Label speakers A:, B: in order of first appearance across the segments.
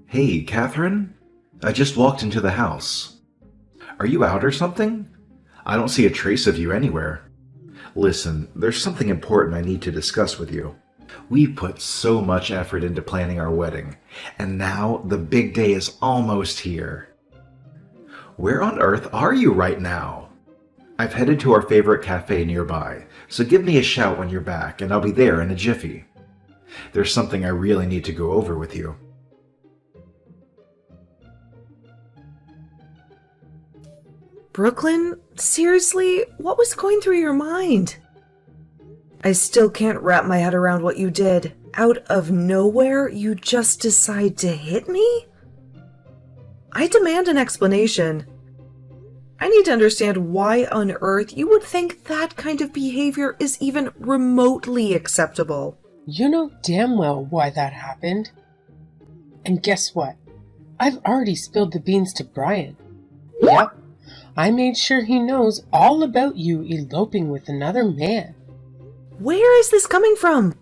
A: Hey, Catherine? I just walked into the house. Are you out or something? I don't see a trace of you anywhere. Listen, there's something important I need to discuss with you. We've put so much effort into planning our wedding, and now the big day is almost here. Where on earth are you right now? I've headed to our favorite cafe nearby, so give me a shout when you're back, and I'll be there in a jiffy. There's something I really need to go over with you.
B: Brooklyn, seriously, what was going through your mind? I still can't wrap my head around what you did. Out of nowhere, you just decide to hit me? I demand an explanation. I need to understand why on earth you would think that kind of behavior is even remotely acceptable.
C: You know damn well why that happened. And guess what? I've already spilled the beans to Brian. Yep, I made sure he knows all about you eloping with another man.
B: Where is this coming from?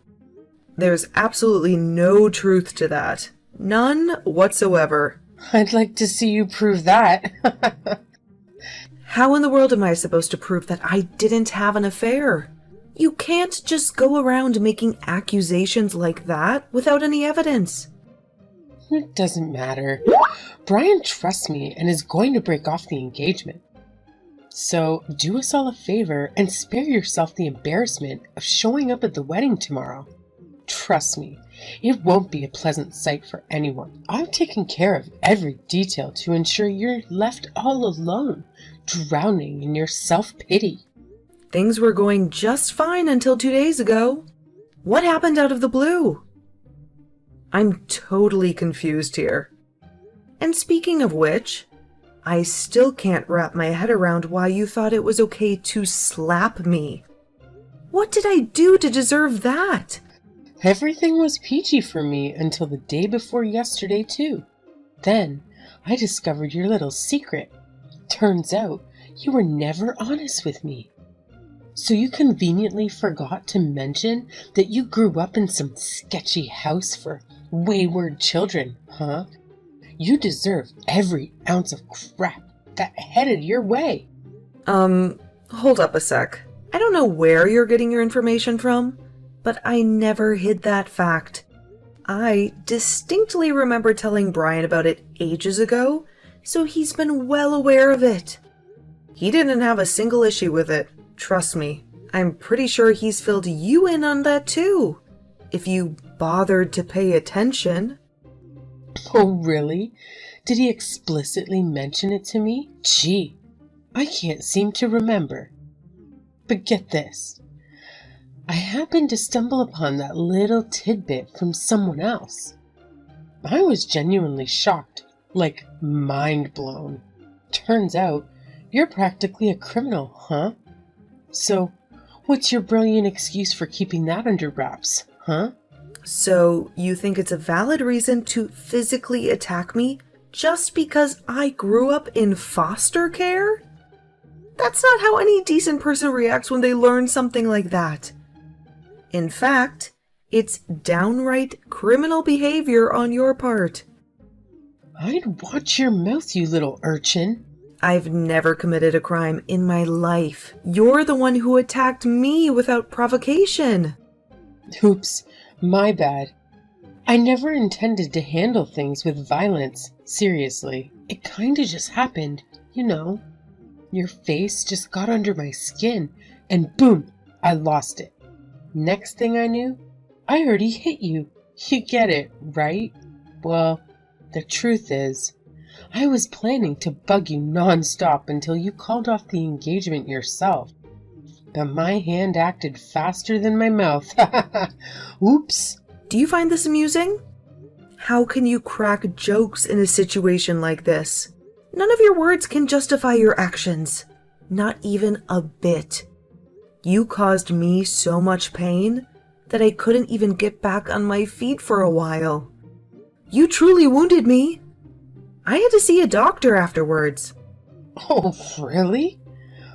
B: There's absolutely no truth to that. None whatsoever.
C: I'd like to see you prove that.
B: How in the world am I supposed to prove that I didn't have an affair? You can't just go around making accusations like that without any evidence.
C: It doesn't matter. Brian trusts me and is going to break off the engagement. So do us all a favor and spare yourself the embarrassment of showing up at the wedding tomorrow. Trust me, it won't be a pleasant sight for anyone. I've taken care of every detail to ensure you're left all alone, drowning in your self-pity.
B: Things were going just fine until 2 days ago. What happened out of the blue? I'm totally confused here. And speaking of which, I still can't wrap my head around why you thought it was okay to slap me. What did I do to deserve that?
C: Everything was peachy for me until the day before yesterday, too. Then I discovered your little secret. Turns out you were never honest with me. So you conveniently forgot to mention that you grew up in some sketchy house for wayward children, huh? You deserve every ounce of crap that headed your way.
B: Hold up a sec. I don't know where you're getting your information from, but I never hid that fact. I distinctly remember telling Brian about it ages ago, so he's been well aware of it. He didn't have a single issue with it. Trust me, I'm pretty sure he's filled you in on that too, if you bothered to pay attention.
C: Oh, really? Did he explicitly mention it to me? Gee, I can't seem to remember. But get this. I happened to stumble upon that little tidbit from someone else. I was genuinely shocked, like mind blown. Turns out, you're practically a criminal, huh? So, what's your brilliant excuse for keeping that under wraps, huh?
B: So, you think it's a valid reason to physically attack me just because I grew up in foster care? That's not how any decent person reacts when they learn something like that. In fact, it's downright criminal behavior on your part.
C: I'd watch your mouth, you little urchin.
B: I've never committed a crime in my life. You're the one who attacked me without provocation.
C: Oops, my bad. I never intended to handle things with violence, seriously. It kinda just happened, you know. Your face just got under my skin, and boom, I lost it. Next thing I knew, I already hit you. You get it, right? Well, the truth is, I was planning to bug you non-stop until you called off the engagement yourself. But my hand acted faster than my mouth. Oops.
B: Do you find this amusing? How can you crack jokes in a situation like this? None of your words can justify your actions. Not even a bit. You caused me so much pain that I couldn't even get back on my feet for a while. You truly wounded me. I had to see a doctor afterwards.
C: Oh, really?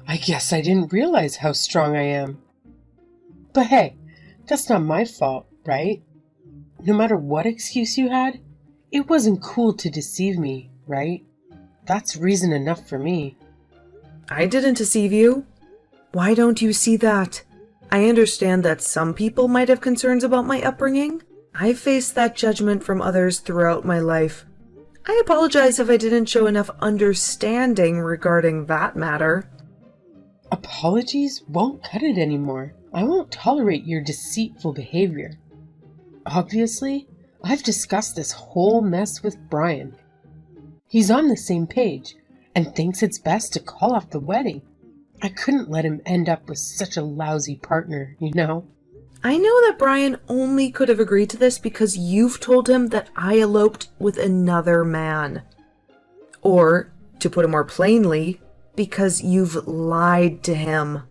C: I guess I didn't realize how strong I am. But hey, that's not my fault, right? No matter what excuse you had, It wasn't cool to deceive me, right? That's reason enough for me.
B: I didn't deceive you. Why don't you see that? I understand that some people might have concerns about my upbringing. I've faced that judgment from others throughout my life. I apologize if I didn't show enough understanding regarding that matter.
C: Apologies won't cut it anymore. I won't tolerate your deceitful behavior. Obviously, I've discussed this whole mess with Brian. He's on the same page and thinks it's best to call off the wedding. I couldn't let him end up with such a lousy partner, you know?
B: I know that Brian only could have agreed to this because you've told him that I eloped with another man. Or, to put it more plainly, because you've lied to him.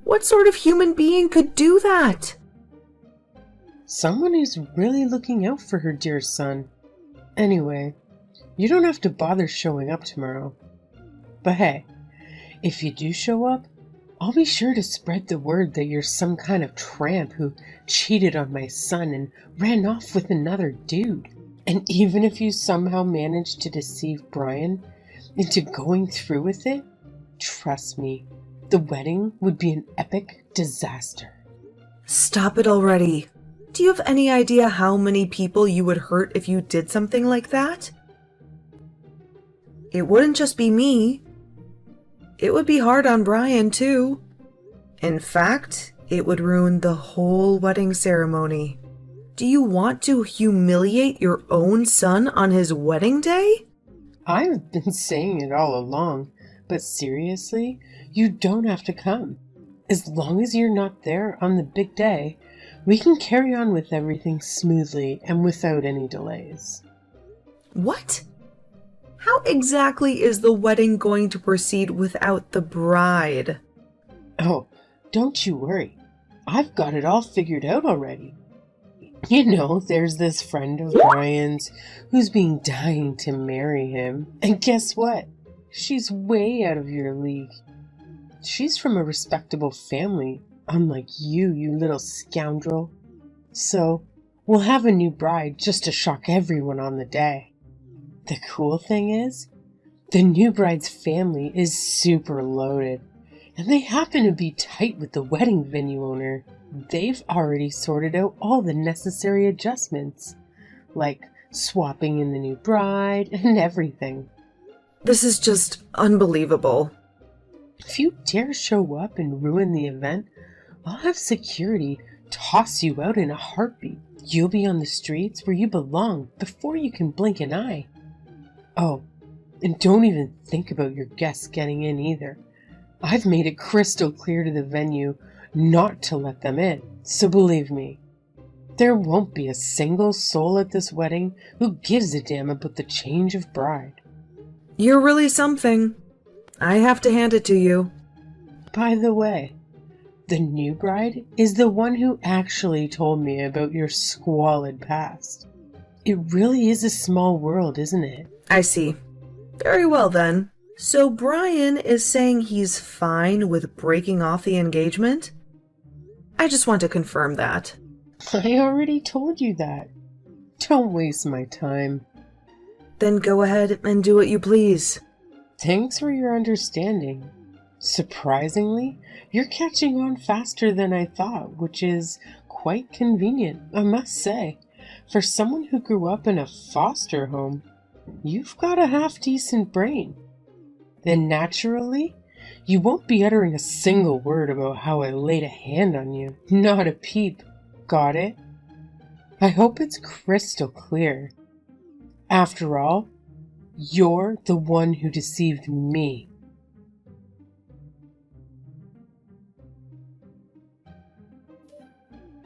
B: What sort of human being could do that?
C: Someone who's really looking out for her dear son. Anyway, you don't have to bother showing up tomorrow. But hey, if you do show up, I'll be sure to spread the word that you're some kind of tramp who cheated on my son and ran off with another dude. And even if you somehow managed to deceive Brian into going through with it, trust me, the wedding would be an epic disaster.
B: Stop it already. Do you have any idea how many people you would hurt if you did something like that? It wouldn't just be me. It would be hard on Brian, too. In fact, it would ruin the whole wedding ceremony. Do you want to humiliate your own son on his wedding day?
C: I've been saying it all along, but seriously, you don't have to come. As long as you're not there on the big day, we can carry on with everything smoothly and without any delays.
B: What? How exactly is the wedding going to proceed without the bride?
C: Oh, don't you worry. I've got it all figured out already. You know, there's this friend of Brian's who's been dying to marry him. And guess what? She's way out of your league. She's from a respectable family, unlike you, you little scoundrel. So, we'll have a new bride just to shock everyone on the day. The cool thing is, the new bride's family is super loaded, and they happen to be tight with the wedding venue owner. They've already sorted out all the necessary adjustments, like swapping in the new bride and everything.
B: This is just unbelievable.
C: If you dare show up and ruin the event, I'll have security toss you out in a heartbeat. You'll be on the streets where you belong before you can blink an eye. Oh, and don't even think about your guests getting in either. I've made it crystal clear to the venue not to let them in, so believe me, there won't be a single soul at this wedding who gives a damn about the change of bride.
B: You're really something. I have to hand it to you.
C: By the way, the new bride is the one who actually told me about your squalid past. It really is a small world, isn't it?
B: I see. Very well then. So Brian is saying he's fine with breaking off the engagement? I just want to confirm that.
C: I already told you that. Don't waste my time.
B: Then go ahead and do what you please.
C: Thanks for your understanding. Surprisingly, you're catching on faster than I thought, which is quite convenient, I must say. For someone who grew up in a foster home, you've got a half-decent brain. Then naturally, you won't be uttering a single word about how I laid a hand on you. Not a peep. Got it? I hope it's crystal clear. After all, you're the one who deceived me.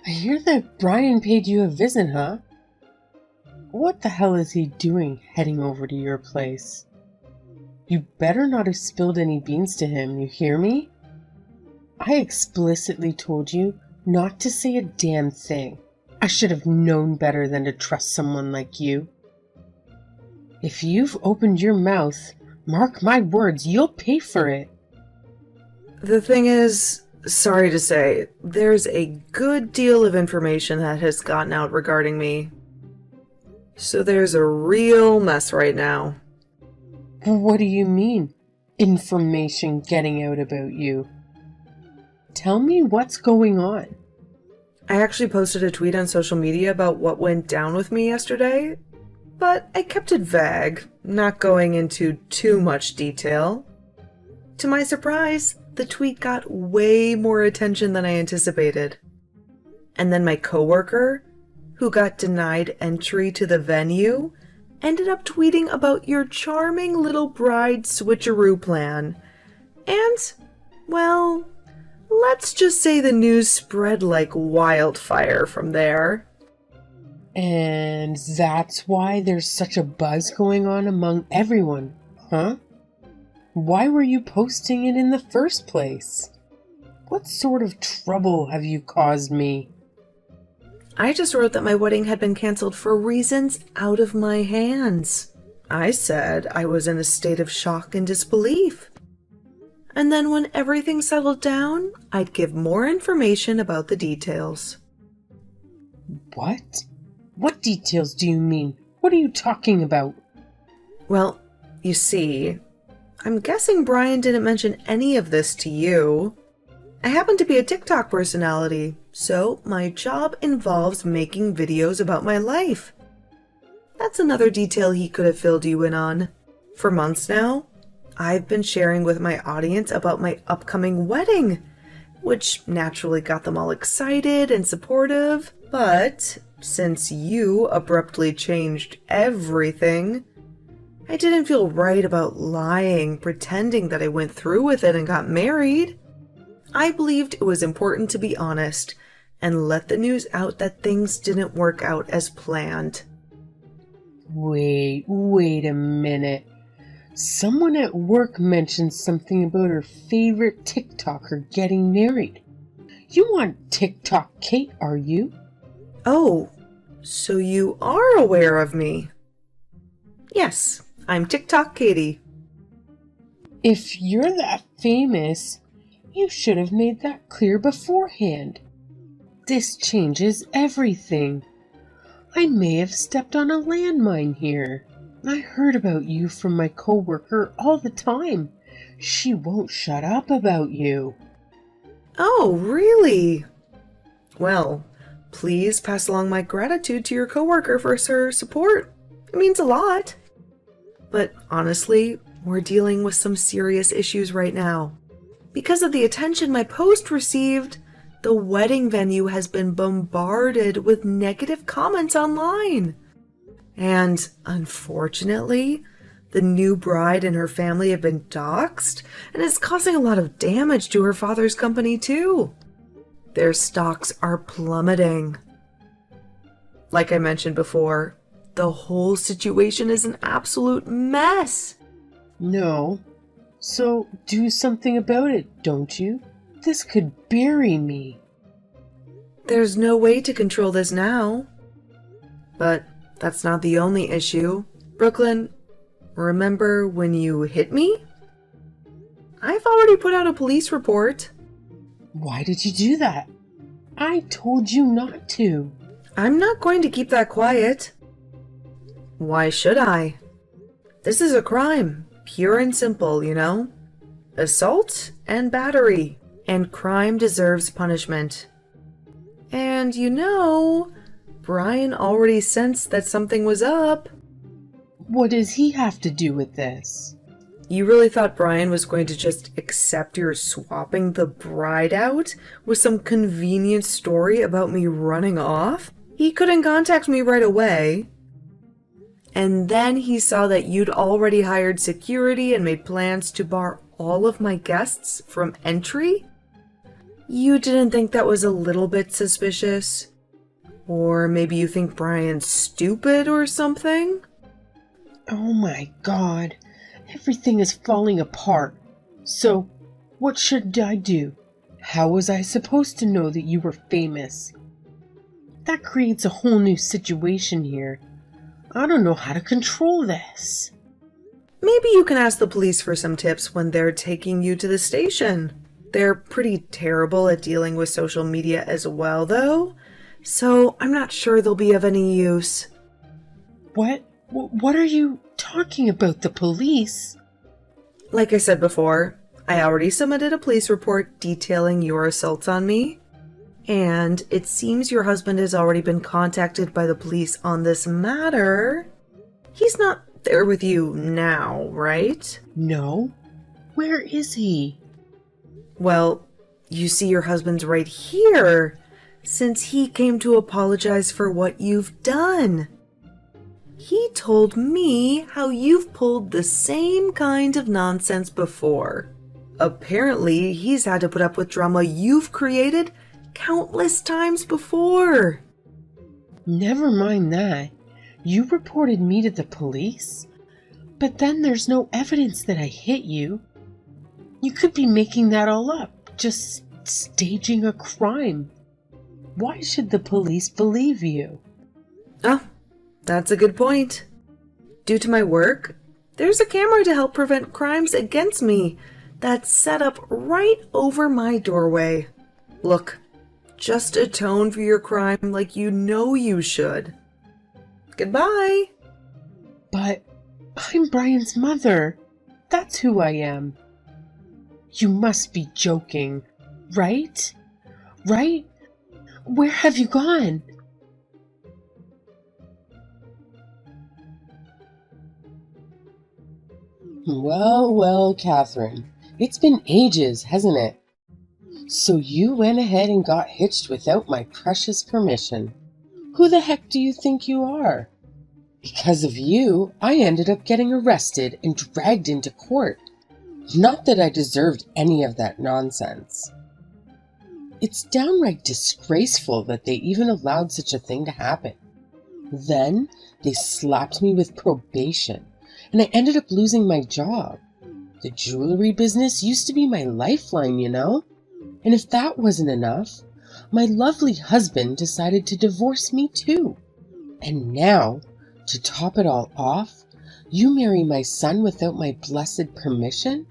C: I hear that Brian paid you a visit, huh? What the hell is he doing heading over to your place? You better not have spilled any beans to him, you hear me? I explicitly told you not to say a damn thing. I should have known better than to trust someone like you. If you've opened your mouth, mark my words, you'll pay for it.
B: The thing is, sorry to say, there's a good deal of information that has gotten out regarding me. So there's a real mess right now.
C: What do you mean, information getting out about you? Tell me what's going on.
B: I actually posted a tweet on social media about what went down with me yesterday, but I kept it vague, not going into too much detail. To my surprise, the tweet got way more attention than I anticipated. And then my coworker, who got denied entry to the venue, ended up tweeting about your charming little bride switcheroo plan. And, well, let's just say the news spread like wildfire from there.
C: And that's why there's such a buzz going on among everyone, huh? Why were you posting it in the first place? What sort of trouble have you caused me?
B: I just wrote that my wedding had been canceled for reasons out of my hands. I said I was in a state of shock and disbelief. And then when everything settled down, I'd give more information about the details.
C: What? What details do you mean? What are you talking about?
B: Well, you see, I'm guessing Brian didn't mention any of this to you. I happen to be a TikTok personality, so my job involves making videos about my life. That's another detail he could have filled you in on. For months now, I've been sharing with my audience about my upcoming wedding, which naturally got them all excited and supportive. But since you abruptly changed everything, I didn't feel right about lying, pretending that I went through with it and got married. I believed it was important to be honest and let the news out that things didn't work out as planned.
C: Wait a minute. Someone at work mentioned something about her favorite TikToker getting married. You aren't TikTok Kate, are you?
B: Oh, so you are aware of me? Yes, I'm TikTok Katie.
C: If you're that famous, you should have made that clear beforehand. This changes everything. I may have stepped on a landmine here. I heard about you from my coworker all the time. She won't shut up about you.
B: Oh, really? Well, please pass along my gratitude to your coworker for her support. It means a lot. But honestly, we're dealing with some serious issues right now. Because of the attention my post received, the wedding venue has been bombarded with negative comments online. And unfortunately, the new bride and her family have been doxxed, and it's causing a lot of damage to her father's company too. Their stocks are plummeting. Like I mentioned before, the whole situation is an absolute mess.
C: No. So do something about it, don't you? This could bury me.
B: There's no way to control this now. But that's not the only issue. Brooklyn, remember when you hit me? I've already put out a police report.
C: Why did you do that? I told you not to.
B: I'm not going to keep that quiet. Why should I? This is a crime. Pure and simple, you know? Assault and battery. And crime deserves punishment. And you know, Brian already sensed that something was up.
C: What does he have to do with this?
B: You really thought Brian was going to just accept your swapping the bride out with some convenient story about me running off? He couldn't contact me right away. And then he saw that you'd already hired security and made plans to bar all of my guests from entry? You didn't think that was a little bit suspicious? Or maybe you think Brian's stupid or something?
C: Oh my God. Everything is falling apart. So, what should I do? How was I supposed to know that you were famous? That creates a whole new situation here. I don't know how to control this.
B: Maybe you can ask the police for some tips when they're taking you to the station. They're pretty terrible at dealing with social media as well, though, so I'm not sure they'll be of any use.
C: What are you talking about? The police?
B: Like I said before, I already submitted a police report detailing your assaults on me. And it seems your husband has already been contacted by the police on this matter. He's not there with you now, right?
C: No. Where is he?
B: Well, you see your husband's right here, since he came to apologize for what you've done. He told me how you've pulled the same kind of nonsense before. Apparently, he's had to put up with drama you've created countless times before.
C: Never mind that. You reported me to the police? But then there's no evidence that I hit you. You could be making that all up, just staging a crime. Why should the police believe you?
B: Oh, that's a good point. Due to my work, there's a camera to help prevent crimes against me that's set up right over my doorway. Look, just atone for your crime like you know you should. Goodbye.
C: But I'm Brian's mother. That's who I am. You must be joking, right? Right? Where have you gone? Well, Catherine. It's been ages, hasn't it? So you went ahead and got hitched without my precious permission. Who the heck do you think you are? Because of you, I ended up getting arrested and dragged into court. Not that I deserved any of that nonsense. It's downright disgraceful that they even allowed such a thing to happen. Then they slapped me with probation, and I ended up losing my job. The jewelry business used to be my lifeline, you know? And if that wasn't enough, my lovely husband decided to divorce me too. And now, to top it all off, you marry my son without my blessed permission?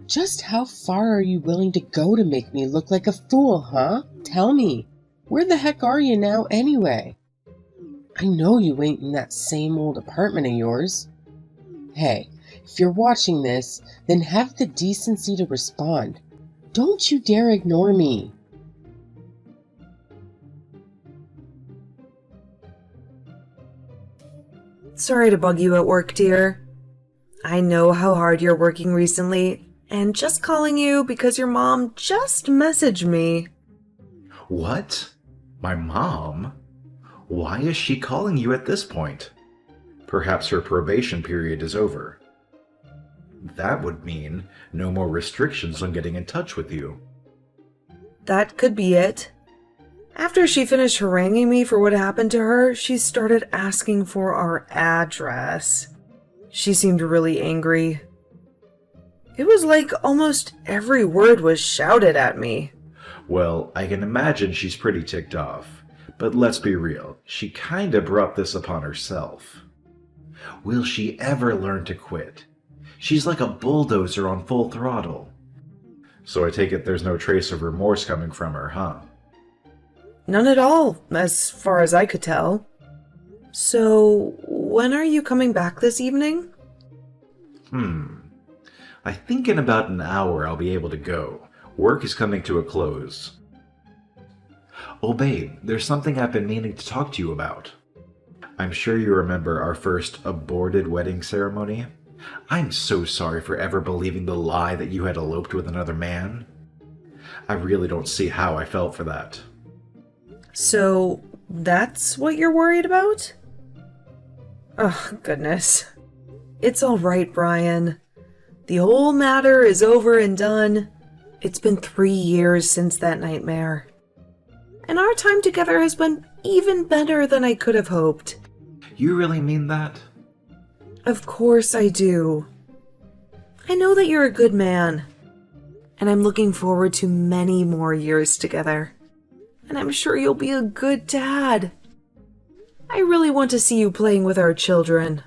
C: Just how far are you willing to go to make me look like a fool, huh? Tell me, where the heck are you now anyway? I know you ain't in that same old apartment of yours. Hey, if you're watching this, then have the decency to respond. Don't you dare ignore me.
B: Sorry to bug you at work, dear. I know how hard you're working recently, and just calling you because your mom just messaged me.
A: What? My mom? Why is she calling you at this point? Perhaps her probation period is over. That would mean no more restrictions on getting in touch with you.
B: That could be it. After she finished haranguing me for what happened to her, she started asking for our address. She seemed really angry. It was like almost every word was shouted at me.
A: Well, I can imagine she's pretty ticked off. But let's be real, she kinda brought this upon herself. Will she ever learn to quit? She's like a bulldozer on full throttle. So I take it there's no trace of remorse coming from her, huh?
B: None at all, as far as I could tell. So, when are you coming back this evening?
A: I think in about an hour I'll be able to go. Work is coming to a close. Oh babe, there's something I've been meaning to talk to you about. I'm sure you remember our first aborted wedding ceremony. I'm so sorry for ever believing the lie that you had eloped with another man. I really don't see how I felt for that.
B: So, that's what you're worried about? Oh, goodness. It's all right, Brian. The whole matter is over and done. It's been 3 years since that nightmare. And our time together has been even better than I could have hoped.
A: You really mean that?
B: Of course I do. I know that you're a good man. And I'm looking forward to many more years together. And I'm sure you'll be a good dad. I really want to see you playing with our children.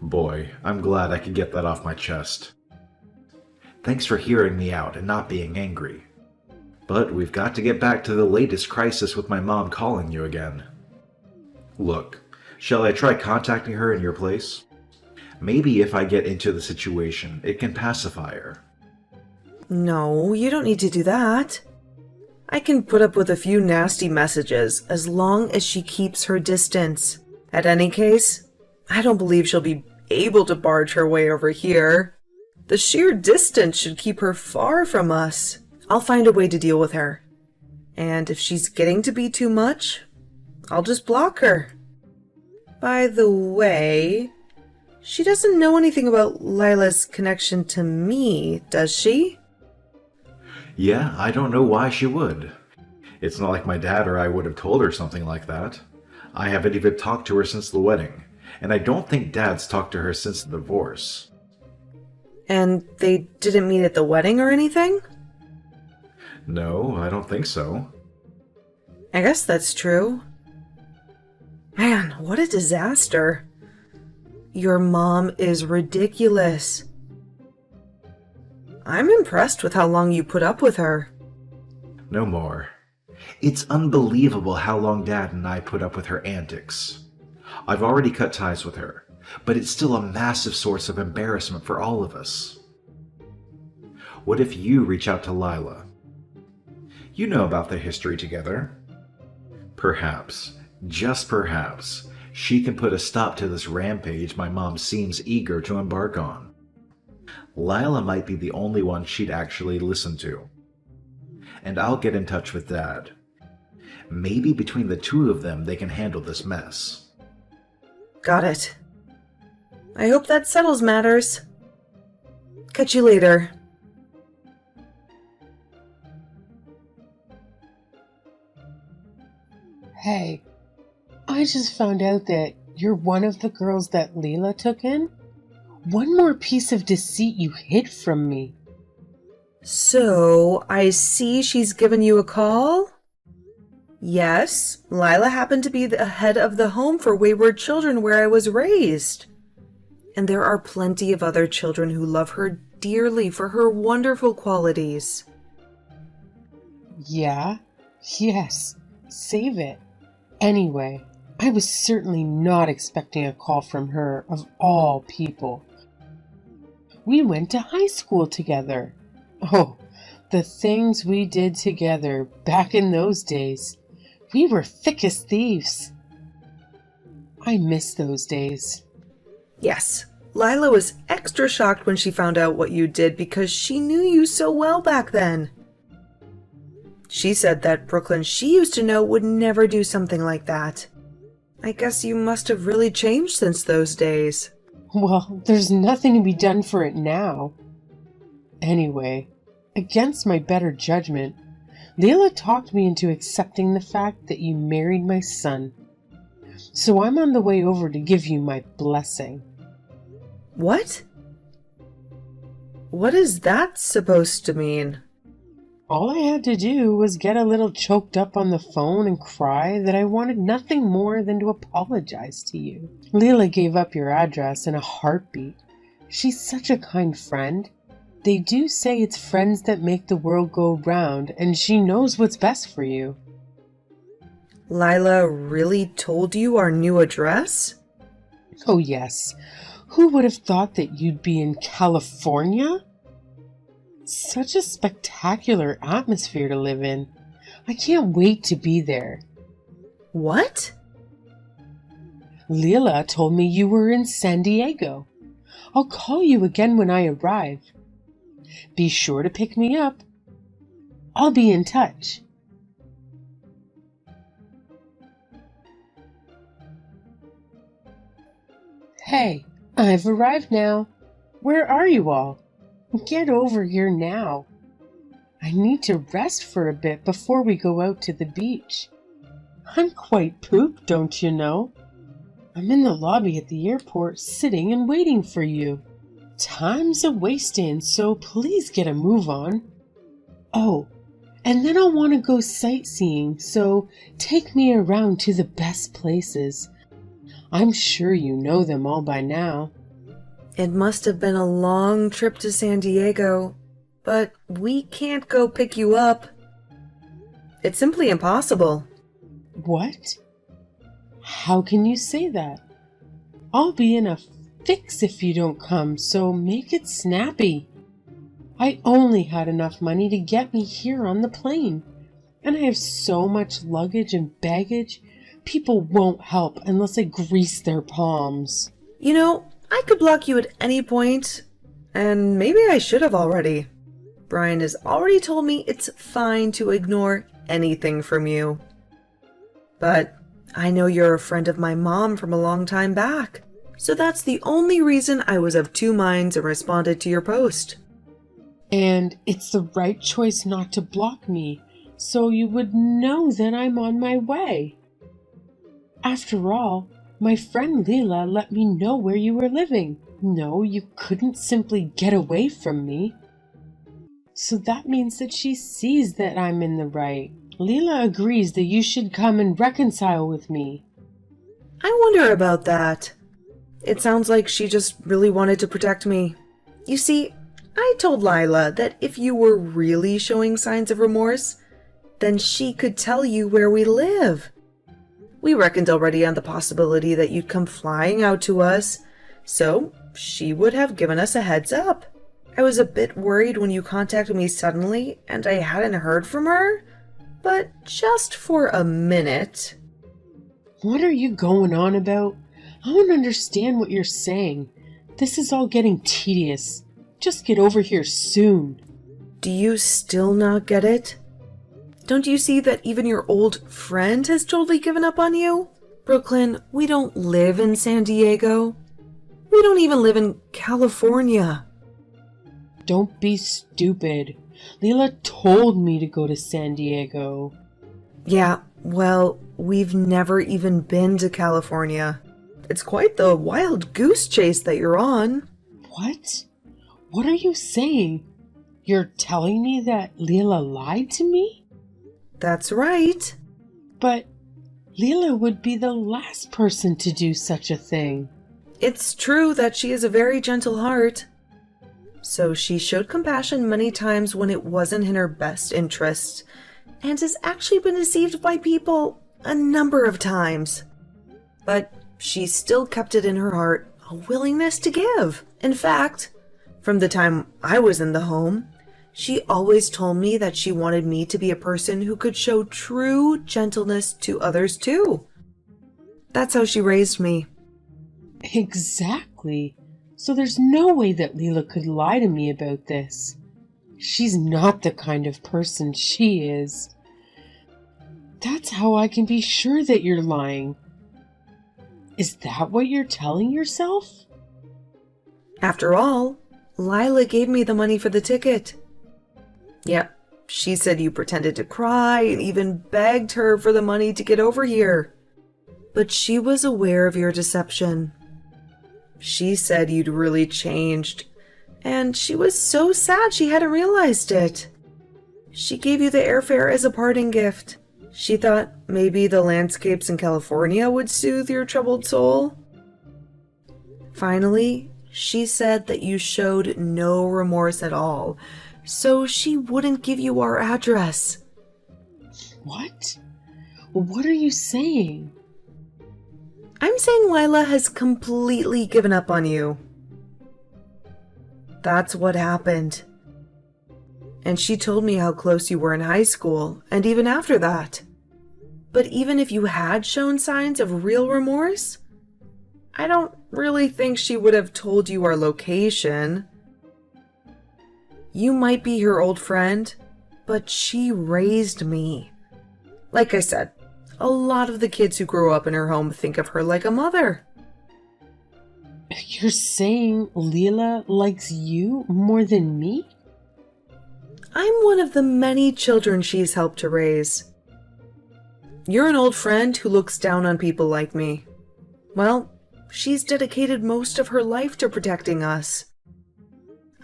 A: Boy, I'm glad I could get that off my chest. Thanks for hearing me out and not being angry. But we've got to get back to the latest crisis with my mom calling you again. Look, Shall I try contacting her in your place? Maybe if I get into the situation, it can pacify her.
B: No, you don't need to do that. I can put up with a few nasty messages as long as she keeps her distance. At any case, I don't believe she'll be able to barge her way over here. The sheer distance should keep her far from us. I'll find a way to deal with her. And if she's getting to be too much, I'll just block her. By the way, she doesn't know anything about Lila's connection to me, does she?
A: Yeah, I don't know why she would. It's not like my dad or I would have told her something like that. I haven't even talked to her since the wedding, and I don't think Dad's talked to her since the divorce.
B: And they didn't meet at the wedding or anything?
A: No, I don't think so.
B: I guess that's true. Man, what a disaster. Your mom is ridiculous. I'm impressed with how long you put up with her.
A: No more. It's unbelievable how long Dad and I put up with her antics. I've already cut ties with her, but it's still a massive source of embarrassment for all of us. What if you reach out to Lila? You know about the history together. Perhaps, just perhaps, she can put a stop to this rampage my mom seems eager to embark on. Lila might be the only one she'd actually listen to. And I'll get in touch with Dad. Maybe between the two of them they can handle this mess.
B: Got it. I hope that settles matters. Catch you later.
C: Hey, I just found out that you're one of the girls that Lila took in. One more piece of deceit you hid from me.
B: So, I see she's given you a call? Yes, Lila happened to be the head of the home for wayward children where I was raised. And there are plenty of other children who love her dearly for her wonderful qualities.
C: Yeah? Yes. Save it. Anyway, I was certainly not expecting a call from her, of all people. We went to high school together. Oh, the things we did together back in those days. We were thick as thieves. I miss those days.
B: Yes, Lila was extra shocked when she found out what you did because she knew you so well back then. She said that Brooklyn she used to know would never do something like that. I guess you must have really changed since those days.
C: Well, there's nothing to be done for it now. Anyway, against my better judgment, Leila talked me into accepting the fact that you married my son. So I'm on the way over to give you my blessing.
B: What? What is that supposed to mean?
C: All I had to do was get a little choked up on the phone and cry that I wanted nothing more than to apologize to you. Leila gave up your address in a heartbeat. She's such a kind friend. They do say it's friends that make the world go round, and she knows what's best for you.
B: Lila really told you our new address?
C: Oh yes. Who would have thought that you'd be in California? Such a spectacular atmosphere to live in. I can't wait to be there.
B: What?
C: Leila told me you were in San Diego. I'll call you again when I arrive. Be sure to pick me up. I'll be in touch. Hey, I've arrived now. Where are you all? Get over here now. I need to rest for a bit before we go out to the beach. I'm quite pooped, don't you know? I'm in the lobby at the airport sitting and waiting for you. Time's a-wasting, so please get a move on. Oh, and then I'll want to go sightseeing, so take me around to the best places. I'm sure you know them all by now.
B: It must have been a long trip to San Diego, but we can't go pick you up. It's simply impossible.
C: What? How can you say that? I'll be in a fix if you don't come, so make it snappy. I only had enough money to get me here on the plane, and I have so much luggage and baggage, people won't help unless I grease their palms.
B: You know, I could block you at any point, and maybe I should have already. Brian has already told me it's fine to ignore anything from you. But I know you're a friend of my mom from a long time back, so that's the only reason I was of two minds and responded to your post.
C: And it's the right choice not to block me, so you would know that I'm on my way. After all, my friend Leela let me know where you were living. No, you couldn't simply get away from me. So that means that she sees that I'm in the right. Leela agrees that you should come and reconcile with me.
B: I wonder about that. It sounds like she just really wanted to protect me. You see, I told Lila that if you were really showing signs of remorse, then she could tell you where we live. We reckoned already on the possibility that you'd come flying out to us, so she would have given us a heads up. I was a bit worried when you contacted me suddenly and I hadn't heard from her, but just for a minute.
C: What are you going on about? I don't understand what you're saying. This is all getting tedious. Just get over here soon.
B: Do you still not get it? Don't you see that even your old friend has totally given up on you? Brooklyn, we don't live in San Diego. We don't even live in California.
C: Don't be stupid. Leela told me to go to San Diego.
B: Yeah, well, we've never even been to California. It's quite the wild goose chase that you're on.
C: What? What are you saying? You're telling me that Leela lied to me?
B: That's right.
C: But Leela would be the last person to do such a thing.
B: It's true that she has a very gentle heart. So she showed compassion many times when it wasn't in her best interest, and has actually been deceived by people a number of times. But she still kept it in her heart, a willingness to give. In fact, from the time I was in the home, she always told me that she wanted me to be a person who could show true gentleness to others too. That's how she raised me.
C: Exactly. So there's no way that Leela could lie to me about this. She's not the kind of person she is. That's how I can be sure that you're lying. Is that what you're telling yourself?
B: After all, Lila gave me the money for the ticket. Yep, she said you pretended to cry and even begged her for the money to get over here. But she was aware of your deception. She said you'd really changed, and she was so sad she hadn't realized it. She gave you the airfare as a parting gift. She thought maybe the landscapes in California would soothe your troubled soul. Finally, she said that you showed no remorse at all, so she wouldn't give you our address.
C: What? What are you saying?
B: I'm saying Lila has completely given up on you. That's what happened. And she told me how close you were in high school, and even after that. But even if you had shown signs of real remorse, I don't really think she would have told you our location. You might be her old friend, but she raised me. Like I said, a lot of the kids who grow up in her home think of her like a mother.
C: You're saying Leela likes you more than me?
B: I'm one of the many children she's helped to raise. You're an old friend who looks down on people like me. Well, she's dedicated most of her life to protecting us.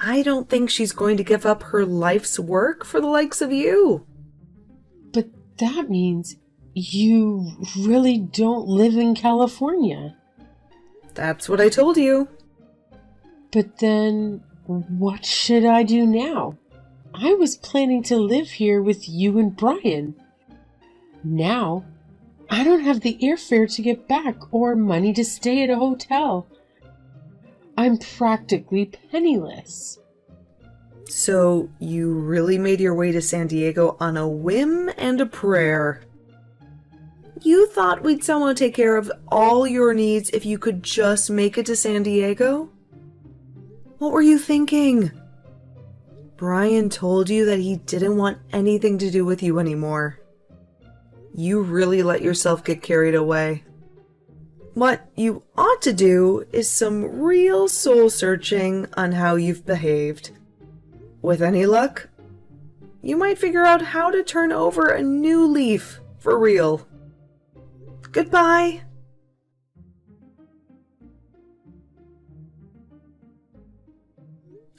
B: I don't think she's going to give up her life's work for the likes of you.
C: But that means you really don't live in California.
B: That's what I told you.
C: But then, what should I do now? I was planning to live here with you and Brian. Now, I don't have the airfare to get back or money to stay at a hotel. I'm practically penniless.
B: So you really made your way to San Diego on a whim and a prayer. You thought we'd somehow take care of all your needs if you could just make it to San Diego? What were you thinking? Brian told you that he didn't want anything to do with you anymore. You really let yourself get carried away. What you ought to do is some real soul searching on how you've behaved. With any luck, you might figure out how to turn over a new leaf for real. Goodbye.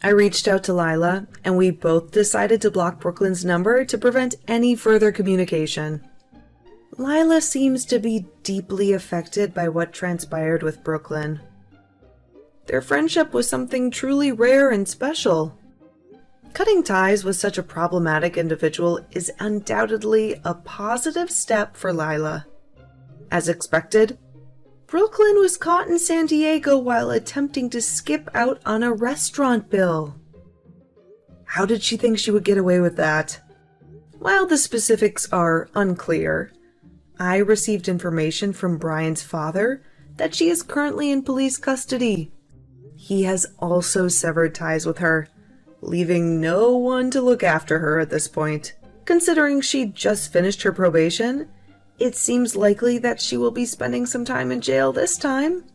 B: I reached out to Lila, and we both decided to block Brooklyn's number to prevent any further communication. Lila seems to be deeply affected by what transpired with Brooklyn. Their friendship was something truly rare and special. Cutting ties with such a problematic individual is undoubtedly a positive step for Lila. As expected, Brooklyn was caught in San Diego while attempting to skip out on a restaurant bill. How did she think she would get away with that? While the specifics are unclear, I received information from Brian's father that she is currently in police custody. He has also severed ties with her, leaving no one to look after her at this point. Considering she just finished her probation, it seems likely that she will be spending some time in jail this time.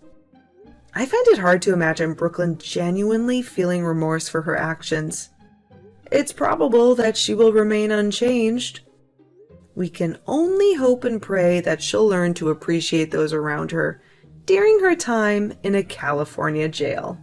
B: I find it hard to imagine Brooklyn genuinely feeling remorse for her actions. It's probable that she will remain unchanged. We can only hope and pray that she'll learn to appreciate those around her during her time in a California jail.